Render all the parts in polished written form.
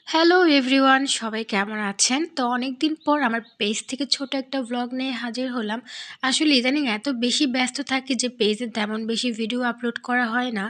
Hello everyone, সবাই কেমন আছেন? তো অনেকদিন পর আমার পেজ থেকে ছোট একটা ব্লগ নিয়ে হাজির হলাম। আসলে ইদানিং এত বেশি ব্যস্ত থাকি যে পেজে তেমন বেশি ভিডিও আপলোড করা হয় না।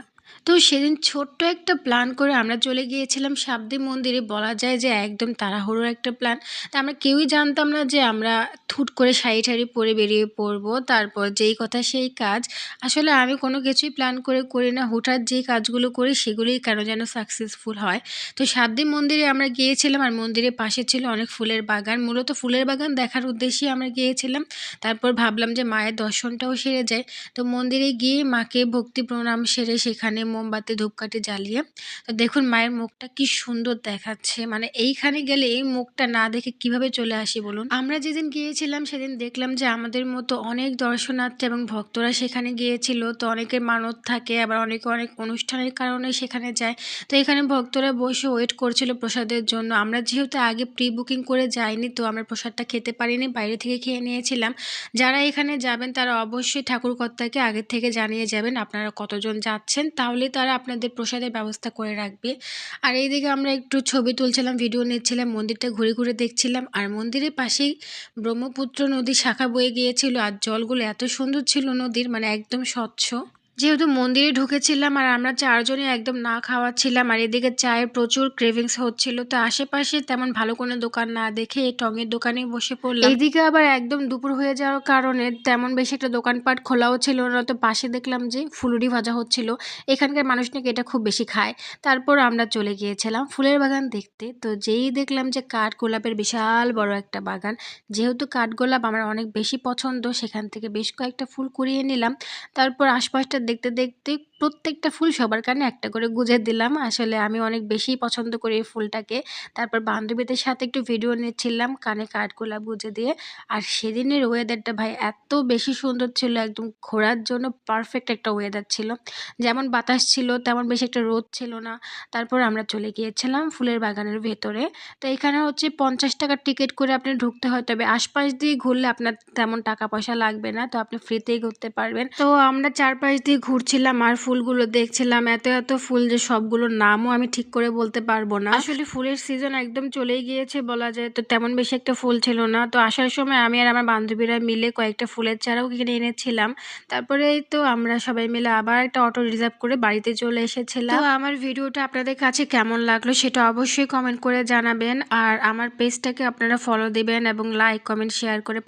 তো সেদিন ছোট্ট একটা প্ল্যান করে আমরা চলে গিয়েছিলাম সাবদি মন্দিরে। বলা যায় যে একদম তাড়াহুড়োর একটা প্ল্যান। তো আমরা কেউই জানতাম না যে আমরা হুট করে শাড়ি-টাড়ি পরে বেরিয়ে পড়বো। তারপর যেই কথা সেই কাজ। আসলে আমি কোনো কিছুই প্ল্যান করে করি না। হুটহাট যেই কাজগুলো করি সেগুলোই কেন যেন সাকসেসফুল হয়। তো সাতদিন মন্দিরে আমরা গিয়েছিলাম আর মন্দিরের পাশে ছিল অনেক ফুলের বাগান। মূলত ফুলের বাগান দেখার উদ্দেশ্যেই আমরা গিয়েছিলাম। তারপর ভাবলাম যে মায়ের দর্শনটাও সেরে যায়। তো মন্দিরে গিয়ে মাকে ভক্তি প্রণাম সেরে সেখানে মোমবাতি ধূপকাঠি জ্বালিয়ে তো দেখুন মায়ের মুখটা কি সুন্দর দেখাচ্ছে। মানে এইখানে গেলে এই মুখটা না দেখে কিভাবে চলে আসি বলুন? আমরা যেদিন গিয়েছিলাম সেদিন দেখলাম যে আমাদের মতো অনেক দর্শনার্থী এবং ভক্তরা সেখানে গিয়েছিল। তো অনেকের মানত থাকে, আবার অনেকে অনেক অনুষ্ঠানের কারণে সেখানে যায়। তো এখানে ভক্তরা বসে ওয়েট করছিল প্রসাদের জন্য। আমরা যেহেতু আগে প্রি বুকিং করে যাইনি, তো আমরা প্রসাদটা খেতে পারিনি, বাইরে থেকে খেয়ে নিয়েছিলাম। যারা এখানে যাবেন তারা অবশ্যই ঠাকুরকর্তাকে আগের থেকে জানিয়ে যাবেন আপনারা কতজন যাচ্ছেন, তাহলে তারা আপনাদের প্রসাদের ব্যবস্থা করে রাখবে। আর এইদিকে আমরা একটু ছবি তুলছিলাম, ভিডিও নিচ্ছিলাম, মন্দিরটা ঘুরে ঘুরে দেখছিলাম। আর মন্দিরের পাশেই ব্রহ্মপুত্র নদী শাখা বয়ে গিয়েছিল আর জলগুলো এত সুন্দর ছিল নদীর, মানে একদম স্বচ্ছ। যেহেতু মন্দিরে ঢুকেছিলাম আর আমরা ৪ জনই একদম না খাওয়া ছিলাম আর এদিকে চায়ের প্রচুর ক্রেভিংস হচ্ছিল। তো আশেপাশে তেমন ভালো কোনো দোকান না দেখে এই টঙের দোকানেই বসে পড়লাম। এইদিকে আবার একদম দুপুর হয়ে যাওয়ার কারণে তেমন বেশি একটা দোকানপাট খোলাও ছিল না। তো পাশে দেখলাম যে ফুলুরি ভাজা হচ্ছিল। এখানকার মানুষ নাকি এটা খুব বেশি খায়। তারপর আমরা চলে গিয়েছিলাম ফুলের বাগান দেখতে। তো যেই দেখলাম যে কাঠগোলাপের বিশাল বড় একটা বাগান। যেহেতু কাঠগোলাপ আমার অনেক বেশি পছন্দ, সেখান থেকে বেশ কয়েকটা ফুল কুড়িয়ে নিলাম। তারপর আশপাশটা দেখতে দেখতে প্রত্যেকটা ফুল সবার কানে একটা করে গুঁজে দিলাম। আসলে আমি অনেক বেশিই পছন্দ করি এই ফুলটাকে। তারপর বান্ধবীদের সাথে একটু ভিডিও নিচ্ছিলাম কানে কাঠগোলাপ গুঁজে দিয়ে। আর সেদিনের ওয়েদারটা ভাই এত বেশি সুন্দর ছিল, একদম ঘোরার জন্য পারফেক্ট একটা ওয়েদার ছিল। যেমন বাতাস ছিল তেমন বেশি একটা রোদ ছিল না। তারপর আমরা চলে গিয়েছিলাম ফুলের বাগানের ভেতরে। তো এখানে হচ্ছে ৫০ টাকার টিকিট করে আপনি ঢুকতে হয়, তবে আশপাশ দিয়ে ঘুরলে আপনার তেমন টাকা পয়সা লাগবে না, তো আপনি ফ্রিতেই ঘুরতে পারবেন। তো আমরা চারপাশ দিয়ে ঘুরছিলাম আর ফুলগুলো দেখছিলাম। এত এত ফুল যে সবগুলোর নামও আমি ঠিক করে বলতে পারবো না। আসলে ফুলের সিজন একদম চলেই গিয়েছে বলা যায়, তো তেমন বেশি একটা ফুল ছিল না। তো আসার সময় আমি আর আমার বান্ধবীরা মিলে কয়েকটা ফুলের চারাও কিনে এনেছিলাম। তারপরে এই তো আমরা সবাই মিলে আবার একটা অটো রিজার্ভ করে বাড়িতে চলে এসেছিলাম। তো আমার ভিডিওটা আপনাদের কাছে কেমন লাগলো সেটা অবশ্যই কমেন্ট করে জানাবেন আর আমার পেজটাকে আপনারা ফলো দিবেন এবং লাইক কমেন্ট শেয়ার করে